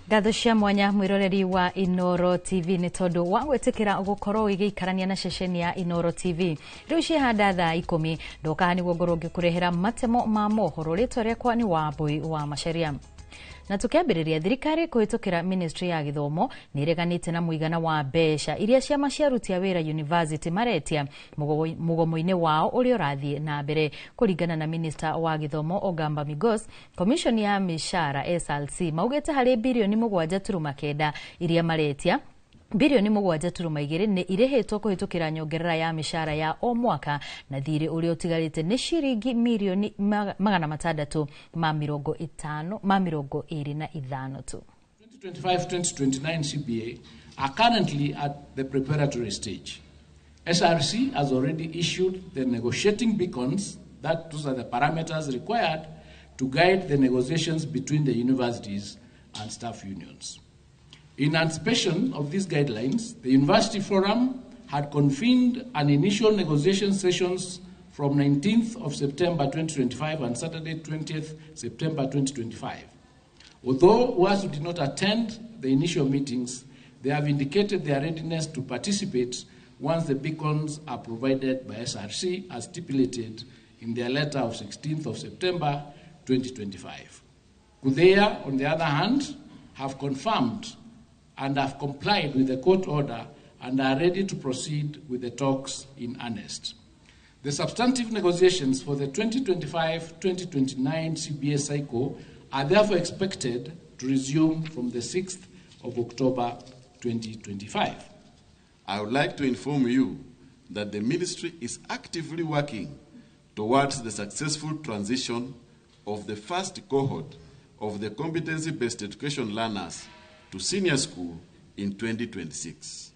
Ngatho cia mwanya mwiroreri wa Inoro TV ni tondu wa gwetikira gukorwo igiikarania na ceceni ya Inoro TV. Riu cihanda thaa 10 ndoka niguo ngorwo ngikurehera matemo ma mohoro ritwa riakwa ni Wambui wa Macharia. Na tukiambiriria thirikari kuhitukira Ministry ya Githomo ni ireganite na muigana wa mbeca iria ciama cia aruti a wira university maretia mugomo-ini wao uri urathie na mbere. Kuringana na Minister wa Githomo Ogamba Migos, Commission ya Mishara SLC maugite hari bilioni 7.9 iria maretia bilioni 7.2 ni irehetwo kuhitukira nyongerera ya mishara ya o mwaka na thiri uri utigarite ni shiringi milioni 625 tu. 2025-2029 CBA are currently at the preparatory stage. SRC has already issued the negotiating beacons, that those are the parameters required to guide the negotiations between the universities and staff unions. In anticipation of these guidelines, the University Forum had convened an initial negotiation sessions from 19th of September 2025 and Saturday 20th September 2025. Although WASU did not attend the initial meetings, they have indicated their readiness to participate once the beacons are provided by SRC as stipulated in their letter of 16th of September 2025. KUDEA, on the other hand, have confirmed and have complied with the court order and are ready to proceed with the talks in earnest. The substantive negotiations for the 2025-2029 CBA cycle are therefore expected to resume from the 6th of October 2025. I would like to inform you that the ministry is actively working towards the successful transition of the first cohort of the competency-based education learners to senior school in 2026.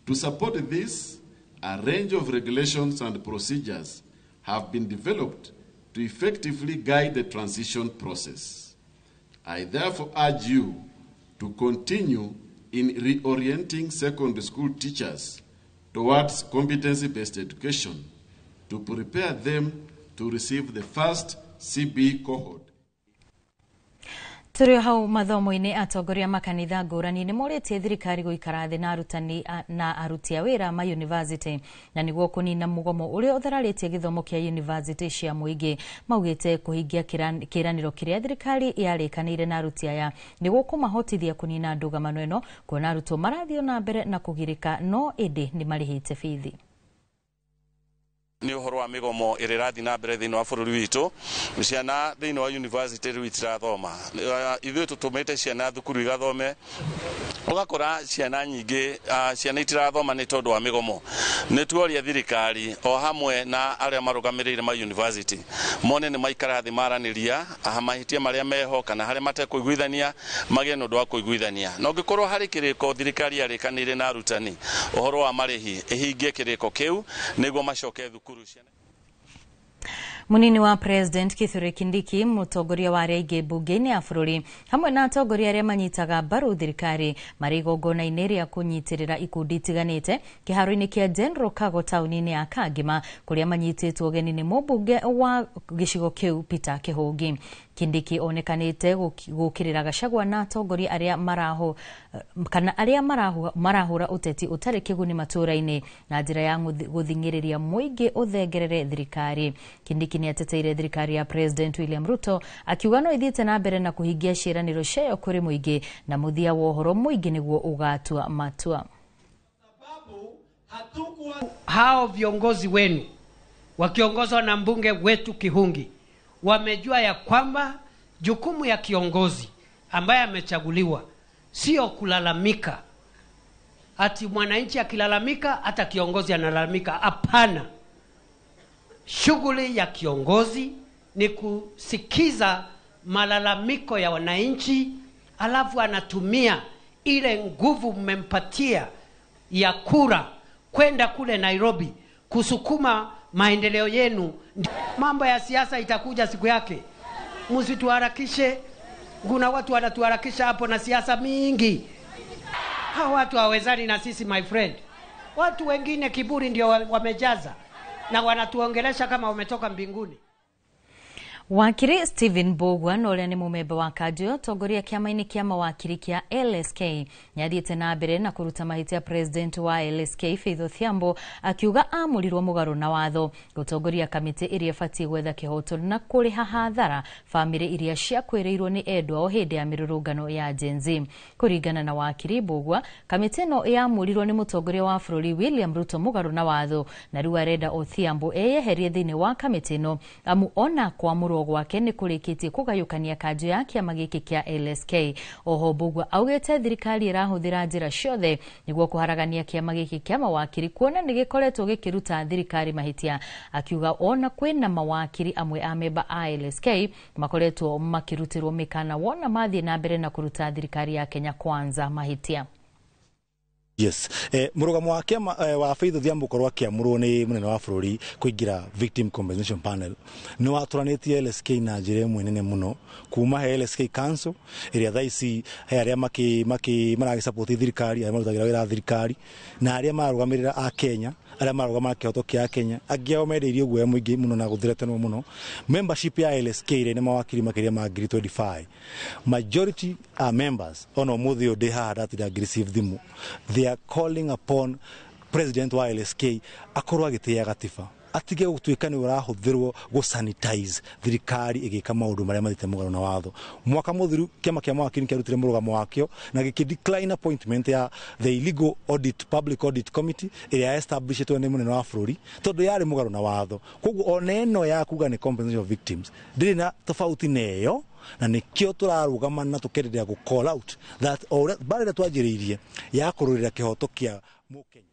To support this, a range of regulations and procedures have been developed to effectively guide the transition process. I therefore urge you to continue in reorienting secondary school teachers towards competency-based education to prepare them to receive the first CB cohort. Turi hau mathomo-ini atongoria makanitha ngurani ni moretie thirikari guikara thi na arutani na aruti a wira ma university na niguo kunina mugomo uria uthararitie githomo kia university cia muingi. Maugite kuhingia kiraniro kiria thirikari yarikanire na aruti aya niguo kumahotithia kunina ndũgamano ĩno kuona arutwo marathio na mbere na kugirika no indi ni marihite fithi. Ni uhoro wa migomo irirathi na mbere thini wa bururi witu ciana thini wa university ritirathoma ithuĩ tutumite ciana thukuru igathome ugakora ciana nyingi ciana itirathoma ni tondu wa migomo. Ni tuoria thirikari o hamwe na aria marugamirire ma university mone ni maikara thi maraniria mahitia maria meho kana haria matekuiguithania magie nundu wa kuiguithania no ngikorwo hari kiriko thirikari yarikanire na arutani uhoro wa marihi ihingie kiriko kiu niguo macoke thukuru. Munini wa President Kithure Kindiki mutongoria wa aria bunge-ini ya bururi hamwe na atongoria aria manyitaga mbaru thirikari mari igongona-ini ria kunyitirira ikundi itiganite kiharo-ini kia General Cargo tauni-ini ya Kangima kuria manyititwo ugeni ni mubunge wa gicigo kiu Peter Kihungi. Kindiki onekanite gukirira Gachagua na atongoria aria marahura uteti utari kiguni matura-ini na njira ya guthingiriria muingi uthengerere thirikari. Kindiki ni ateteire thirikari ya President William Ruto akiuga no ithiite na mbere na kuhingia ciraniro ciayo kuri muingi na muthia wa uhoro muingi niguo ugatua matua. Hao viongozi wenu wakiongozwa na mbunge wetu Kihungi wamejua ya kwamba jukumu ya kiongozi ambaye amechaguliwa sio kulalamika. Ati mwananchi akilalamika hata kiongozi analalamika. Hapana. Shughuli ya kiongozi ni kusikiza malalamiko ya wananchi, alafu anatumia ile nguvu mmempatia ya kura kwenda kule Nairobi kusukuma maendeleo yenu. Mambo ya siasa itakuja siku yake. Msituharakishe. Kuna watu wanatuharakisha hapo na siasa mingi. Hao watu hawezani na sisi, my friend. Watu wengine kiburi ndio wamejaza na wanatuongelesha kama wametoka mbinguni. Wakiri Stephen Bogwa na uria ni mumemba wa Kadio tongoria kiama-ini kia mawakiri kia LSK nyathiete na mbere na kuruta mahitia president wa LSK Faith Odhiambo akiuga amurirwo mugaru na watho gutongoria kamiti iria fatie gwetha kihoto na kuriha hathara family iria ciakwirirwo ni endwa o hindi ya mirurungano ya Gen Z. Kuringana na wakiri Bogwa, kamiti no yamurirwo ni mutongoria wa bururi William Ruto mugaru na watho na riu arenda Odhiambo eyeherie thiini wa kamiti no amu ona kwa gwake ni kurikitie kugayukania Kadio ya kiama giki kia LSK. Oho Bogwa augete thirikari irahuthira njira ciothe niguo kuharagania kiama giki kia mawakiri kuona ni gikoretwo gikiruta thirikari mahitia, akiuga ona kwina mawakiri amwe a memba a LSK makoretwo makirutirwo mikana wona mathie na mbere na kuruta thirikari ya Kenya Kwanza mahitia. Yes, murugamo wa kiama wa Faith Odhiambo korwa kiamurwo ni munene wa bururi kuingira victim compensation panel no aturanetie LSK na njire mwenene muno kuma he LSK council iria thaici he aria maragi support thirikari aria marutagira wira thirikari na aria marugamirira a Kenya aria marugama kihoto kia Kenya agiao mendeirio guoya muingi muno na guthiretanwo muno. Membership ya LSK ni mawakiri makiria ma 25 majority are members ono muthio de hada tira receive thimu. They are calling upon president wa LSK akorwa gitia gatiba atige gutuika ni urahuthirwo go sanitize thirikari igika maundu maria mathite mugaru na watho. Mwaka muthiru kiama kia mawakiri kirutire murugamo wakio na gikidecline appointment ya the illegal audit public audit committee area established ni munene wa bururi tondu yari mugaru na watho. Koguo oneno ya kuga ni compensation of victims ndiri na tofauti neyo na nikio turarugama na tukerera go call out that all barira twajiririe ya kururira kihoto kia Mukenya.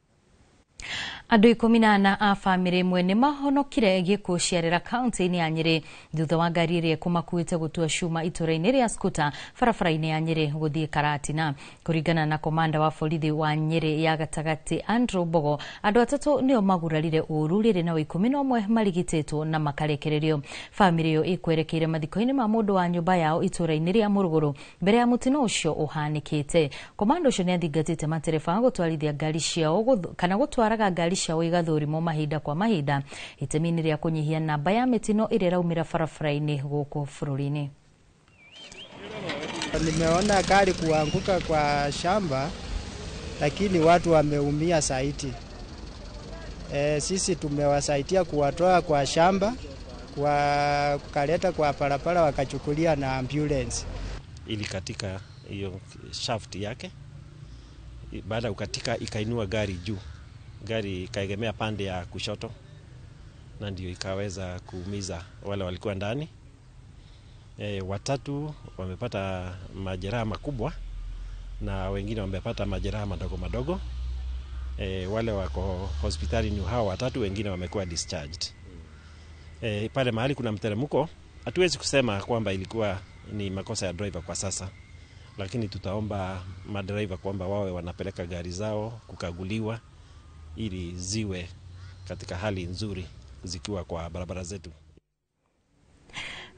Andu 14 a family mwene mahonokire gikuciarira county-ini ya Nyeri thutha wa ngari iria kumakuite gutua cuma itura-ini ria Skuta barabara-ini ya Nyeri guthie Karatina. Kuringana na komanda wa borithi wa Nyeri ya gatagati Andrew Bogo, andu atatu nio magurarire uru riri na 11 marigititwo na makarekererio. Family yo ikwerekeire mathiko-ini ma mundu wa nyumba yao itura-ini ria Muruguru mbere ya mutino ucio uhanikite. Komanda ucio ni athingatite matereba gutwarithia ngari ciao kana gutwaraga ngari ciao igathurimo mahinda kwa mahinda itemini ria kunyihia namba ya mitino iria raumira barabara-ini guku bururi-ini. Nimeona gari kuanguka kwa shamba lakini watu wameumia zaidi. Sisi tumewasaidia kuwatoa kwa shamba kukaleta kwa barabara wakachukulia na ambulance. Ili katika hiyo shaft yake baada ya kukatika ikainua gari juu. Gari ikaegemea pande ya kushoto na ndio ikaweza kuumiza wale walikuwa ndani. Watatu wamepata majeraha makubwa na wengine wamepata majeraha madogo madogo. Wale wako hospitali ni hao watatu, wengine wamekuwa discharged. Pale mahali kuna mteremko, hatuwezi kusema kwamba ilikuwa ni makosa ya driver kwa sasa, lakini tutaomba madriver kwamba wawe wanapeleka gari zao kukaguliwa ili ziwe katika hali nzuri zikiwa kwa barabara zetu.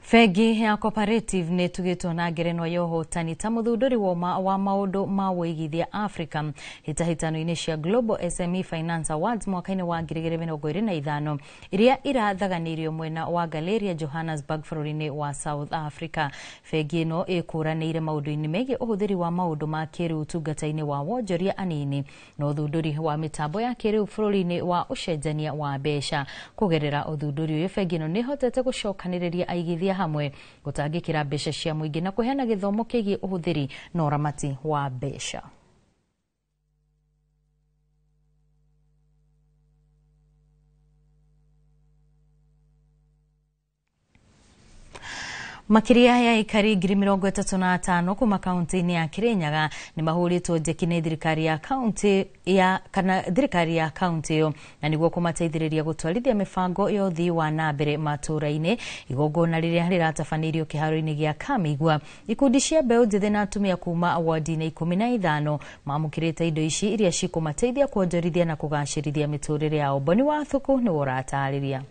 Fegi ya cooperative ni tugitwo na ngerenwa ya uhotani ta muthunduri wa maundu ma wigithia Africa hitahitano-ini cia Global SME Finance Awards mwaka-ini wa 2025 iria irathaganirio mwena wa Galeria Johannesburg bururi-ini wa South Africa. Fegi ino ikuranire maundu-ini megie uhuthiri wa maundu ma kiriu utungata-ini wa wonjoria anini na uthunduri wa mitambo ya kiriu bururi-ini wa ucenjania wa mbeca. Kugerera uthunduri uyu, Fegi ino ni hotete gucokaniria aigithia hamwe gutangikira mbeca cia muingi na kuheana githomo kigie uhuthiri na uramati wa mbeca. Makiria ya ikari 35 kuma kaunti-ini ya Kirinyaga ni mahuritwo njeki ni thirikari ya kaunti thirikari ya kaunti yo na niguo kumateithiriria gutwarithia mibango ya uthii wa nambere matura-ini. Igongona riria riratabanirio kiharo-ini gia Kamigwa, ikundi cia mbeũ njithi na atumia kuma ward-ini 15 mamukirite indo ici iria cikumateithia kuonjorithia na kugacirithia miturire yao. Boni wa Thuku ni uratariria.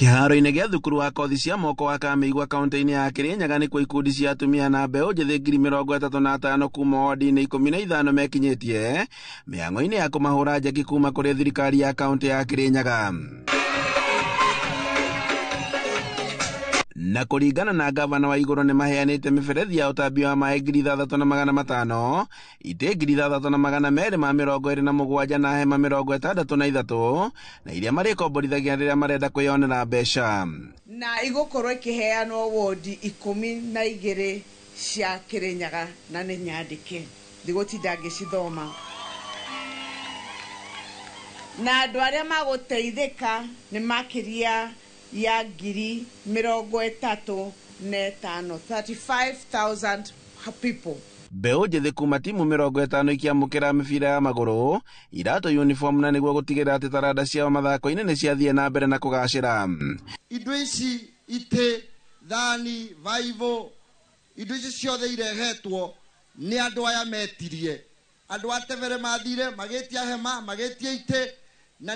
Kiharo-inĩ gĩa thukuru wa kothi cia moko wa Kameigua kaunti-inĩ ya Kirinyaga nĩ kwa ikundi cia atumia na mbeũ njĩthĩ 35,000 kuma ward-inĩ 15 mekinyĩtie mĩhang'o-inĩ ya kũmahũra njeki kuma kũrĩ thirikari ya kaunti ya Kirinyaga. Na kũringana na gavana wa igũrũ nĩ maheanĩte mĩberethi ya ũtambi wa maĩ 3,500, itĩ 3,227 na hema 63 na iria marĩkomborithagia rĩrĩa marenda kwĩyonera mbeca. Na igũkorwo ikĩheanwo wodi 12 cia Kirinyaga na nĩ nyandĩke ndigũtinda ngĩcithoma. Na andũ arĩa magũteithĩka nĩ makĩria ya 35,000 people. Mbeũ njĩthĩ kuma timu 50 ikiamũkĩra mĩbira ya magũrũ, iratũ, uniform na nĩguo gũtigĩrĩra atĩ taranda ciao mathako-inĩ nĩ ciathiĩ na mbere na kũgacĩra. Indo ici itĩ, thani, vaivo, indo ici ciothe irehetwo nĩ andũ aya metirie. Andũ a Tevere mathire magĩtia hema, magĩtia itĩ, na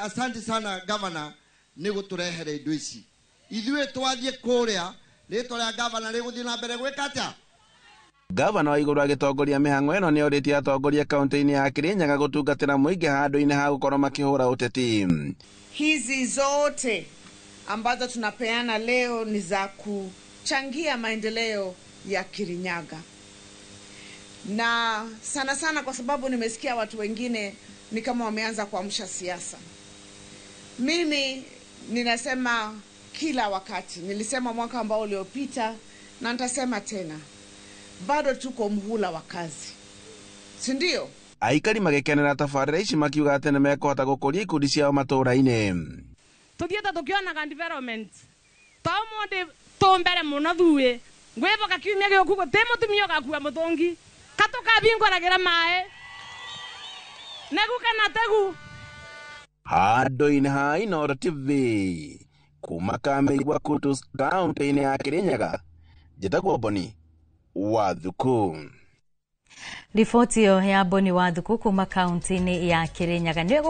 asante sana governor nĩ gũtũrehere indo ici. Ithuĩ twathiĩ kũrĩa rĩtwa rĩa gavana rĩgũthiĩ na mbere gwĩka atĩa? Gavana wa igũrũ agĩtongoria mĩhang'o ĩno nĩ orĩtie atongoria kaunti-inĩ ya Kirinyaga gũtungatĩra mũingĩ handũ-inĩ ha gũkorwo makĩhũra ũteti. Hizi zote ambazo tunapeana leo ni za kuchangia maendeleo ya Kirinyaga. Na sana sana kwa sababu nimesikia watu wengine ni kama wameanza kuamsha siasa. Mimi ninasema kila wakati, nilisema mwaka ambao uliopita na nitasema tena, bado tuko mhula wa kazi, si ndio? Aikari magĩkenera tabarĩra ici makiuga atĩ nĩ mekũhota gũkũria ikundi ciao matũũra-inĩ. Tuthiĩte tũkĩonaga development tũmũndĩ tũmbere mũno thuĩ ngwĩboka kiumia gĩũku gũtĩ mũtumia ũgakua mũthũngi katũkabingũragĩra maĩ negu kana tegu. Handũ-inĩ ha Inooro TV kuma Kameigua Kutus kaunti-inĩ ya Kirinyaga, njĩtagwo Boni Wathuku. Riboti ĩyo ya Boni Wathuku kuma kaunti-inĩ ya Kirinyaga nĩ